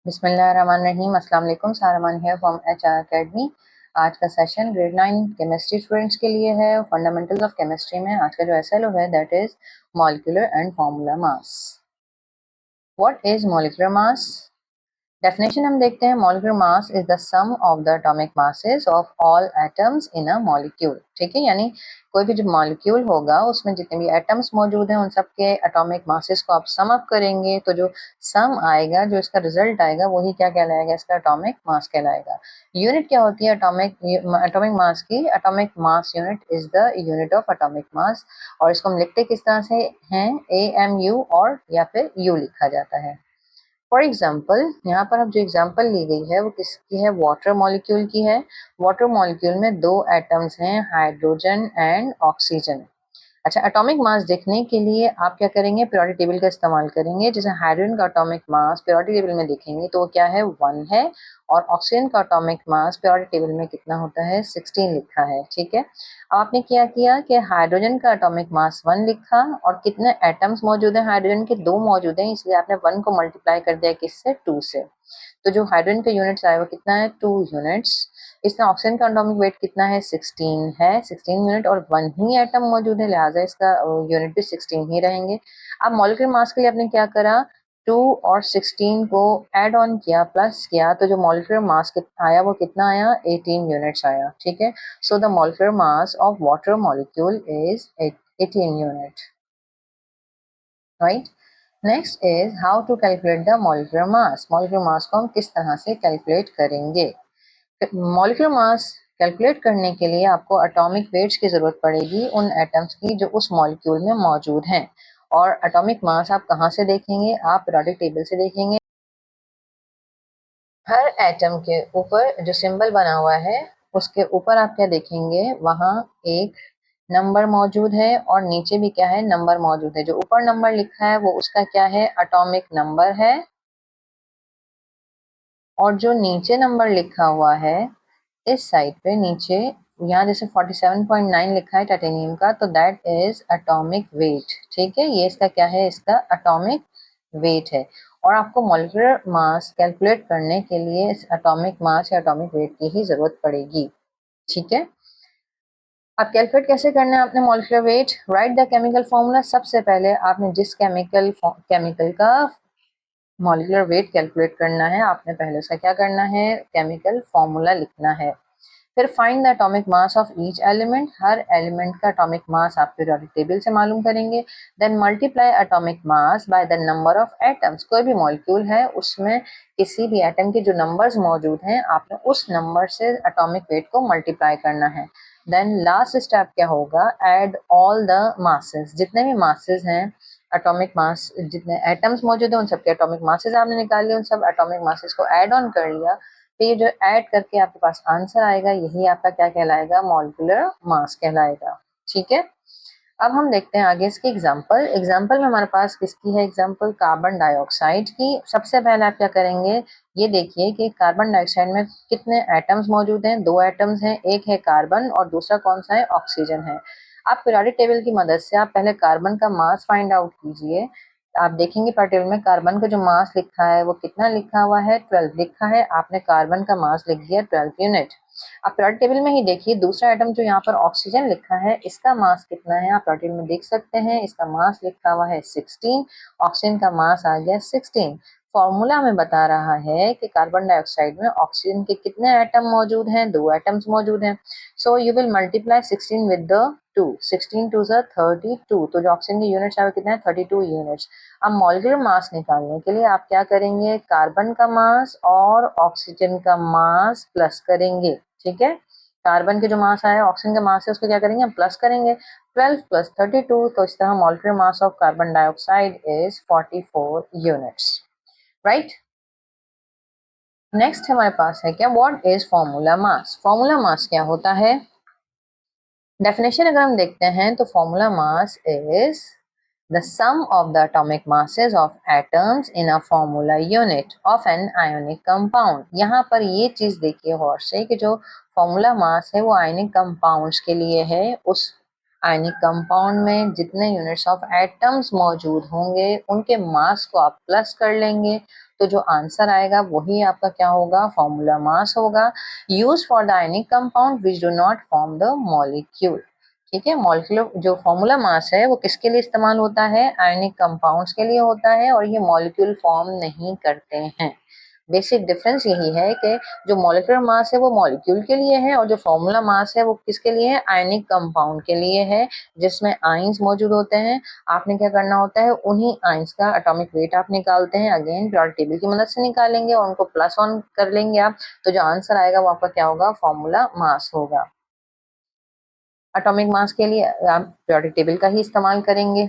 बिस्मिल्लाहिर्रहमानिर्रहीम। अस्सलाम वालेकुम। सारामान है फ्रॉम एचआर एकेडमी। आज का सेशन ग्रेड 9 केमिस्ट्री स्टूडेंट्स के लिए है। फंडामेंटल्स ऑफ केमिस्ट्री में आज का जो एसएलओ है that is molecular and formula mass. What is molecular mass? Definition हम देखते हैं। Molecular mass is the sum of the atomic masses of all atoms in a molecule. ठीक है, यानी कोई भी जो मॉलिक्यूल होगा उसमें जितने भी एटम्स मौजूद हैं उन सब के एटॉमिक मासेस को आप सम अप करेंगे तो जो सम आएगा, जो इसका रिजल्ट आएगा, वही क्या कहलाएगा? इसका एटॉमिक मास कहलाएगा। यूनिट क्या होती है एटॉमिक मास की? Atomic mass unit is the unit of atomic mass. और इसको हम लिखते किस तरह से हैं? AMU और या फिर U लिखा जाता है। फॉर एग्जाम्पल, यहाँ पर अब जो एग्जाम्पल ली गई है वो किसकी है? वाटर मॉलिक्यूल की है। वाटर मॉलिक्यूल में दो एटम्स हैं, हाइड्रोजन एंड ऑक्सीजन। अच्छा, एटॉमिक मास देखने के लिए आप क्या करेंगे? पीरियोडिक टेबल का इस्तेमाल करेंगे। जैसे हाइड्रोजन का एटॉमिक मास पीरियोडिक टेबल में देखेंगे तो वो क्या है? 1 है। और ऑक्सीजन का एटॉमिक मास पीरियोडिक टेबल में कितना होता है? 16 लिखा है। ठीक है, अब आपने क्या किया कि हाइड्रोजन का एटॉमिक मास 1 लिखा और कितने एटम्स मौजूद हैं? हाइड्रोजन के 2 मौजूद हैं, इसलिए आपने 1 को मल्टीप्लाई कर दिया किससे? 2 से। तो जो हाइड्रोजन का यूनिट्स आया वो कितना है? 2 यूनिट्स। इसमें ऑक्सीजन का एटॉमिक वेट कितना है? 16 है, 16 यूनिट, और 1 ही एटम मौजूद है, लिहाजा इसका यूनिट भी 16 ही रहेंगे। अब मॉलिक्यूलर मास के लिए आपने क्या करा? 2 और 16 को ऐड ऑन किया, प्लस किया, तो जो मॉलिक्यूलर मास आया वो कितना आया? 18 यूनिट्स आया। ठीक है, so the molecular mass of water molecule is 18 unit, right. Next is how to calculate the molecular mass. Molecular mass को हम किस तरह से कैलकुलेट करेंगे? मॉलिक्यूलर मास कैलकुलेट करने के लिए आपको एटॉमिक वेट्स की जरूरत पड़ेगी उन एटम्स की जो उस मॉलिक्यूल में मौजूद हैं। और एटॉमिक मास आप कहाँ से देखेंगे? आप पीरियोडिक टेबल से देखेंगे। हर एटम के ऊपर जो सिंबल बना हुआ है उसके ऊपर आप क्या देखेंगे? वहां एक नंबर मौजूद है और नीचे भी क्या है? नंबर मौजूद है। जो ऊपर नंबर लिखा है वो उसका क्या है? एटॉमिक नंबर है। और जो नीचे नंबर लिखा हुआ है इस साइड पे नीचे, यहाँ जैसे 47.9 लिखा है टाइटेनियम का, तो दैट इज एटॉमिक वेट। ठीक है, ये इसका क्या है? इसका एटॉमिक वेट है। और आपको मॉलिक्यूलर मास कैलकुलेट करने के लिए इस एटॉमिक मास या एटॉमिक वेट की ही जरूरत पड़ेगी। ठीक है, अब कैलकुलेट कैसे करना है आपने molecular weight? Right the chemical formula. सबसे पहले आपने जिस केमिकल का मॉलिक्यूलर वेट कैलकुलेट करना है, आपने पहले उसका क्या करना है? केमिकल फॉर्मूला लिखना है। फिर find the atomic mass of each element. हर एलिमेंट का एटॉमिक मास आप पीरियोडिक टेबल से मालूम करेंगे। Then multiply atomic mass by the number of atoms. कोई भी मॉलिक्यूल है उसमें किसी भी एटम के जो नंबर्स मौजूद हैं आपने उस नंबर से एटॉमिक वेट को मल्टीप्लाई करना है। देन लास्ट स्टेप क्या होगा? Add all the masses. जितने भी मासेस हैं, एटॉमिक मास, जितने एटम्स मौजूद हैं उन सबके एटॉमिक मासेस आपने निकाल लिए, उन सब एटॉमिक मासेस को ऐड ऑन कर लिया। तो ये जो ऐड करके आपके पास आंसर आएगा यही आपका क्या कहलाएगा? मॉलिक्यूलर मास कहलाएगा। ठीक है, अब हम देखते हैं आगे इसकी एग्जांपल। एग्जांपल में हमारे पास किसकी है? एग्जांपल कार्बन डाइऑक्साइड की। सबसे पहले आप क्या करेंगे? ये देखिए कि कार्बन डाइऑक्साइड में कितने एटम्स मौजूद हैं? 2 एटम्स हैं, एक है कार्बन और दूसरा कौन सा है? ऑक्सीजन है। आप पीरियोडिक टेबल की मदद से आप पहले कार्बन का मास फाइंड आउट कीजिए। आप देखेंगे पीरियोडिक टेबल में कार्बन का जो मास लिखा है वो कितना लिखा हुआ है? 12 लिखा है। आपने कार्बन का मास लिख दिया 12 यूनिट। आप पीरियोडिक टेबल में ही देखिए दूसरा आइटम जो यहाँ पर ऑक्सीजन लिखा है इसका मास कितना है? आप पीरियोडिक टेबल में देख सकते हैं, इसका मास लिखा हुआ है 16। ऑक्सीजन का मास आ गया 16। फॉर्मूला में बता रहा है कि कार्बन डाइऑक्साइड में ऑक्सीजन के कितने एटम मौजूद हैं? 2 एटम्स मौजूद हैं। So you will multiply 16 with the 2। 16 two 32। तो जो ऑक्सीजन के यूनिट्स है वो कितना है? 32 यूनिट्स। अब मॉलिक्यूलर मास निकालने के लिए आप क्या करेंगे? कार्बन का मास और ऑक्सीजन का मास प्लस करेंगे। ठीक है, कार्बन के जो मास आया ऑक्सीजन का मास है उसको क्या करेंगे? हम प्लस करेंगे। 12 प्लस 32, तो इस तरह molecular mass of carbon dioxide is 44 units, right. Next हमारे पास है क्या? What is formula mass. Formula mass क्या होता है? डेफिनेशन अगर हम देखते हैं तो formula mass is the sum of the atomic masses of atoms in a formula unit of an ionic compound। यहाँ पर ये चीज देखिए गौर से कि जो फॉर्मूला मास है वो आयनिक कंपाउंड्स के लिए है। उस आयनिक कंपाउंड में जितने यूनिट्स ऑफ एटम्स मौजूद होंगे उनके मास को आप प्लस कर लेंगे तो जो आंसर आएगा वही आपका क्या होगा, फॉर्मूला मास होगा, use for the ionic compound which do not form the molecule. ठीक है, मॉलिक्यूलर जो फॉर्मूला मास है वो किसके लिए इस्तेमाल होता है, आयनिक कंपाउंड्स के लिए होता है, और ये मॉलिक्यूल फॉर्म नहीं करते हैं। बेसिक डिफरेंस यही है कि जो मॉलिक्यूलर मास है वो मॉलिक्यूल के लिए है, और जो फॉर्मूला मास है वो किसके लिए है, आयनिक कंपाउंड के लिए है, जिसमें आयंस मौजूद होते हैं। आपने क्या करना होता है, उन्हीं आयंस का एटॉमिक वेट आप निकालते हैं, अगेन पीरियोडिक टेबल की मदद से निकालेंगे और उनको प्लस वन कर लेंगे आप, तो जो आंसर आएगा वो आपका क्या होगा, फॉर्मूला मास होगा। एटॉमिक मास के लिए आप पीरियोडिक टेबल का ही इस्तेमाल करेंगे।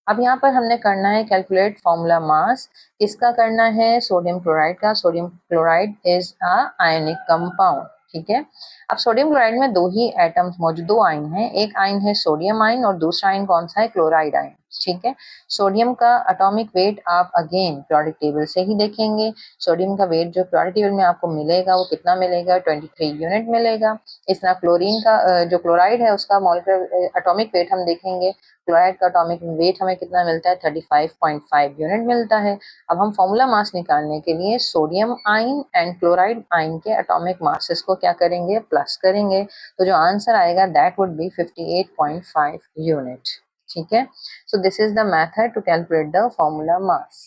अब यहाँ पर हमने करना है कैलकुलेट फॉर्मूला मास, किसका करना है, सोडियम क्लोराइड का। Sodium chloride is a ionic compound. ठीक है, अब सोडियम क्लोराइड में दो ही एटम्स मौजूद, दो आयन हैं, एक आयन है सोडियम आयन और दूसरा आयन कौन सा है, क्लोराइड आयन। ठीक है, सोडियम का एटॉमिक वेट आप अगेन पीरियोडिक टेबल से ही देखेंगे। सोडियम का वेट जो पीरियोडिक टेबल में आपको मिलेगा वो कितना मिलेगा, 23 यूनिट मिलेगा। इस तरह क्लोरीन का जो क्लोराइड है उसका मॉलिक्यूलर एटॉमिक वेट हम देखेंगे, क्लोराइड का एटॉमिक वेट हमें कितना मिलता है, 35.5 यूनिट मिलता है। अब हम फॉर्मूला मास निकालने के लिए sodium ion and chloride ion के एटॉमिक मासेस को क्या करेंगे, प्लस करेंगे, तो जो आंसर आएगा दैट वुड बी 58.5 यूनिट। ठीक है, so this is the method to calculate the formula mass.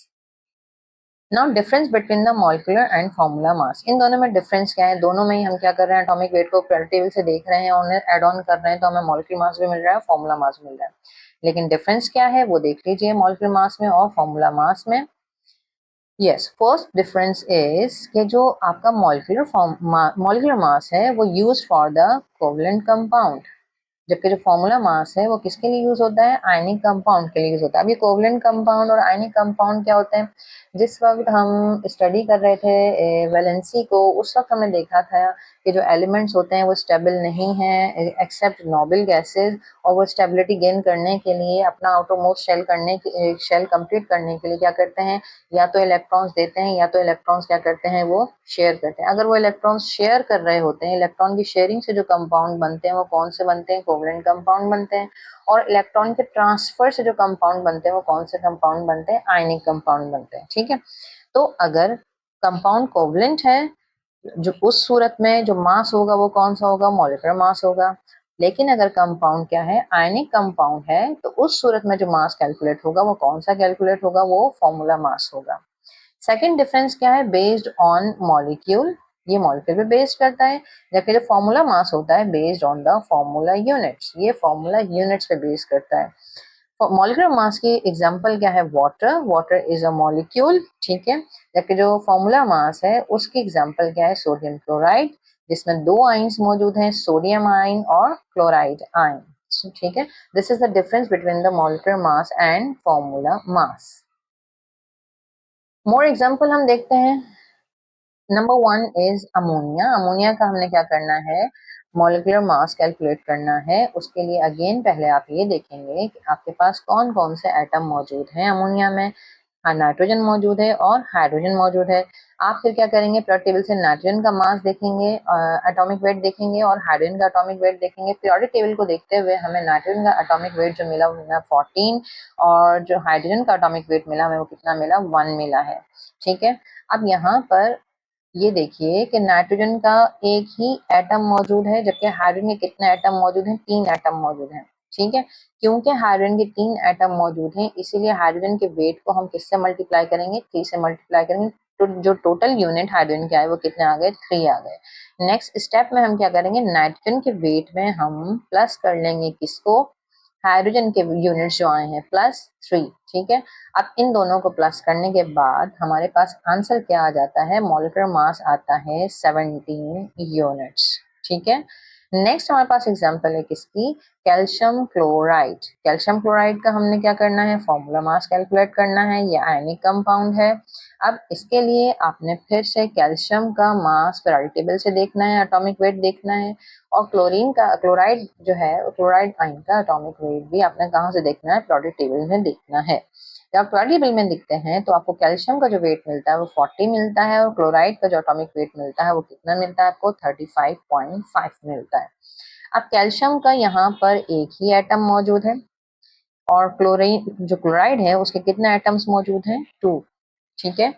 Now difference between the molecular and formula mass, इन दोनों में डिफरेंस क्या है, दोनों में ही हम क्या कर रहे हैं, एटॉमिक वेट को पीरियोडिक टेबल से देख रहे हैं और उन्हें ऐड ऑन कर रहे हैं, तो हमें मॉलिक्यूलर मास भी मिल रहा है, फॉर्मूला मास मिल रहा है। लेकिन डिफरेंस क्या है वो देख लीजिए मॉलिक्यूलर मास में और फॉर्मूला मास में। यस, फर्स्ट डिफरेंस इज कि जो आपका मॉलिक्यूलर मास है वो use for the covalent compound, जबकि जो फॉर्मूला मास है वो किसके लिए यूज होता है, आयनिक कंपाउंड के लिए यूज होता है। अब ये कोवलेंट कंपाउंड और आयनिक कंपाउंड क्या होते हैं, जिस वक्त हम स्टडी कर रहे थे वैलेंसी को, उस वक्त हमने देखा था कि जो एलिमेंट्स होते हैं वो स्टेबल नहीं हैं एक्सेप्ट नोबल गैसेस, और वो स्टेबिलिटी गेन करने के लिए, अपना आउटरमोस्ट शेल करने की शेल कंप्लीट करने के लिए क्या करते हैं, या तो इलेक्ट्रॉन्स देते हैं या तो इलेक्ट्रॉन्स क्या करते हैं, वो शेयर करते हैं। अगर वो इलेक्ट्रॉन्स शेयर कर रहे होते हैं, इलेक्ट्रॉन की शेयरिंग से जो कंपाउंड बनते हैं वो कौन से बनते हैं, कोवलेंट कंपाउंड बनते हैं, और इलेक्ट्रॉन के ट्रांसफर से जो कंपाउंड बनते हैं वो कौन से कंपाउंड बनते हैं, आयनिक कंपाउंड बनते हैं। ठीक है, तो अगर कंपाउंड कोवलेंट है, जो उस सूरत में जो मास होगा वो कौन सा होगा, मॉलिक्यूलर मास होगा। लेकिन अगर कंपाउंड क्या है, आयनिक कंपाउंड है, तो उस सूरत में जो मास कैलकुलेट होगा वो कौन सा कैलकुलेट होगा, वो फॉर्मूला मास होगा। सेकेंड डिफरेंस क्या है, बेस्ड ऑन मॉलिक्यूल, ये मॉलिक्यूल पे बेस्ड करता है, जबकि जो फॉर्मूला मास होता है based on the formula units, ये फॉर्मूला यूनिट्स पे बेस्ड करता है। मॉलिक्यूलर मास की एग्जांपल क्या है, water, water is a molecule. ठीक है, जबकि जो फॉर्मूला मास है उसकी एग्जांपल क्या है, सोडियम क्लोराइड, जिसमें दो आयंस मौजूद हैं, सोडियम आयन और क्लोराइड आयन। ठीक है, this is the difference between the molecular mass and formula mass. More example हम देखते हैं। Number one is ammonia. Ammonia का हमने क्या करना है, मॉलिक्यूलर मास कैलकुलेट करना है। उसके लिए अगेन पहले आप ये देखेंगे कि आपके पास कौन कौन से एटम मौजूद हैं अमोनिया में। हाँ, नाइट्रोजन मौजूद है और हाइड्रोजन मौजूद है। आप फिर क्या करेंगे, पीरियोडिक टेबल से नाइट्रोजन का मास देखेंगे, एटॉमिक वेट देखेंगे, और हाइड्रोजन का एटॉमिक वेट देखेंगे। पीरियोडिक टेबल को देखते हुए हमें नाइट्रोजन का एटॉमिक वेट जो मिला वो मिला 14, और जो हाइड्रोजन का एटॉमिक वेट मिला हमें वो कितना मिला, 1 मिला है। ठीक है, अब यहाँ पर ये देखिए कि नाइट्रोजन का एक ही एटम मौजूद है, जबकि हाइड्रोजन के कितने एटम मौजूद हैं, 3 एटम मौजूद हैं। ठीक है, क्योंकि हाइड्रोजन के 3 एटम मौजूद हैं इसीलिए हाइड्रोजन के वेट को हम किससे मल्टीप्लाई करेंगे, 3 से मल्टीप्लाई करेंगे, तो जो टोटल यूनिट हाइड्रोजन के आए वो कितने आ गए, 3 आ गए। नेक्स्ट स्टेप में हम क्या करेंगे, नाइट्रोजन के वेट में हम प्लस कर लेंगे किसको, हाइड्रोजन के यूनिट्स जो आए हैं +3। ठीक है, अब इन दोनों को प्लस करने के बाद हमारे पास आंसर क्या आ जाता है, मॉलिक्यूलर मास आता है 17 यूनिट्स। ठीक है, नेक्स्ट हमारे पास एग्जांपल है किसकी, कैल्शियम क्लोराइड। कैल्शियम क्लोराइड का हमने क्या करना है, फॉर्मूला मास कैलकुलेट करना है, ये आयनिक कंपाउंड है। अब इसके लिए आपने फिर से कैल्शियम का मास पीरियोडिक टेबल से देखना है, एटॉमिक वेट देखना है, और क्लोरीन का क्लोराइड जो है, क्लोराइड आयन का एटॉमिक वेट भी आपने कहाँ से देखना है, पीरियोडिक टेबल में देखना है। जब पीरियोडिक टेबल में दिखते हैं तो आपको कैल्शियम का जो वेट मिलता है वो 40 मिलता है, और क्लोराइड का जो एटॉमिक वेट मिलता है वो कितना मिलता है आपको, 35.5 मिलता है। अब कैल्शियम का यहाँ पर एक ही एटम मौजूद है, और क्लोरीन जो क्लोराइड है उसके कितने एटम्स मौजूद हैं, 2। ठीक है,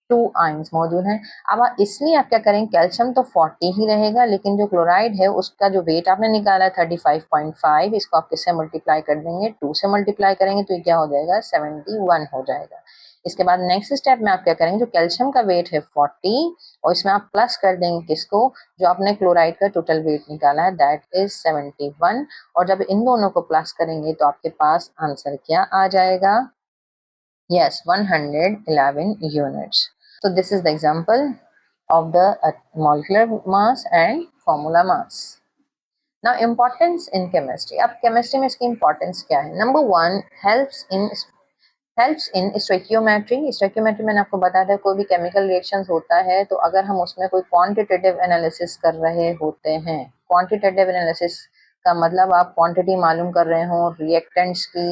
2 आयंस मौजूद हैं। अब इसलिए आप क्या करेंगे, कैल्शियम तो 40 ही रहेगा, लेकिन जो क्लोराइड है उसका जो वेट आपने निकाला है 35.5, इसको आप किससे मल्टीप्लाई कर देंगे, 2 से मल्टीप्लाई करेंगे तो ये क्या हो जाएगा, 71 हो जाएगा। इसके बाद नेक्स्ट स्टेप में आप क्या करेंगे, जो कैल्शियम का वेट है 40 और इसमें आप प्लस कर देंगे किसको, जो आपने क्लोराइड का टोटल वेट निकाला है दैट इज 71, और जब इन दोनों को प्लस करेंगे तो आपके पास आंसर क्या आ जाएगा, yes, 111 units. So this is the example of the molecular mass and formula mass. Now importance in chemistry. अब chemistry में इसकी importance क्या है? Number one, helps in stoichiometry. Stoichiometry मैंने आपको बताया था, कोई भी chemical reactions होता है तो अगर हम उसमें कोई quantitative analysis कर रहे होते हैं, quantitative analysis का मतलब आप quantity मालूम कर रहे हो reactants की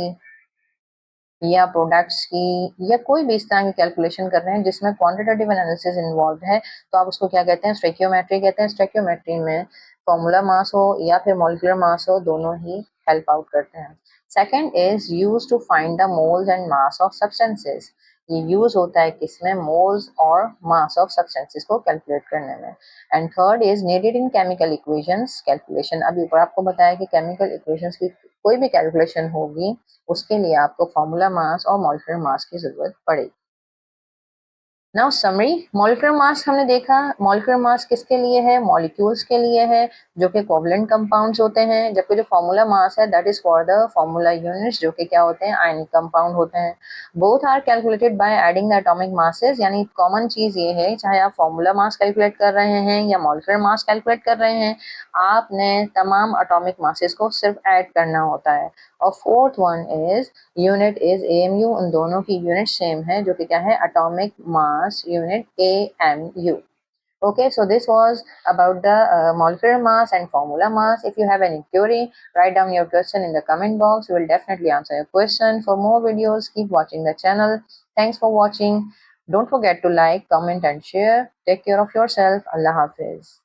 या प्रोडक्ट्स की या कोई भी इस तरह की कैलकुलेशन कर रहे हैं जिसमें क्वांटिटेटिव एनालिसिस इन्वॉल्व है, तो आप उसको क्या कहते हैं, स्टोइकियोमेट्री कहते हैं। स्टोइकियोमेट्री में फॉर्मूला मास हो या फिर मॉलिक्यूलर मास हो, दोनों ही हेल्प आउट करते हैं। Second is use to find the moles and mass of substances. ये यूज होता है किसमें, मोल्स और मास ऑफ सब्सटेंसेस को कैलकुलेट करने में। And third is needed in chemical equations calculation. अभी ऊपर आपको बताया कि केमिकल इक्वेशंस की कोई भी कैलकुलेशन होगी उसके लिए आपको फॉर्मूला मास और मॉलिक्यूलर मास की जरूरत पड़ेगी। नाउ समरी, मॉलिक्यूलर मास हमने देखा, मॉलिक्यूलर मास किसके लिए है, मॉलिक्यूल्स के लिए है जो कि कोवलेंट कंपाउंड्स होते हैं, जबकि जो फॉर्मूला मास है that is for the formula units जो कि क्या होते हैं, आयनिक कंपाउंड होते हैं। Both are calculated by adding the atomic masses, यानी कॉमन चीज ये है चाहे आप फॉर्मूला मास कैलकुलेट कर रहे हैं या मॉलिक्यूलर मास कैलकुलेट कर रहे हैं, आपने तमाम एटॉमिक मासेस को सिर्फ ऐड करना होता है। और fourth one is unit is AMU, उन दोनों की यूनिट सेम है जो कि क्या है, atomic mass unit AMU. Okay, so this was about the molecular mass and formula mass. If you have any query, write down your question in the comment box. We will definitely answer your question. For more videos, keep watching the channel. Thanks for watching. Don't forget to like, comment and share. Take care of yourself. Allah Hafiz.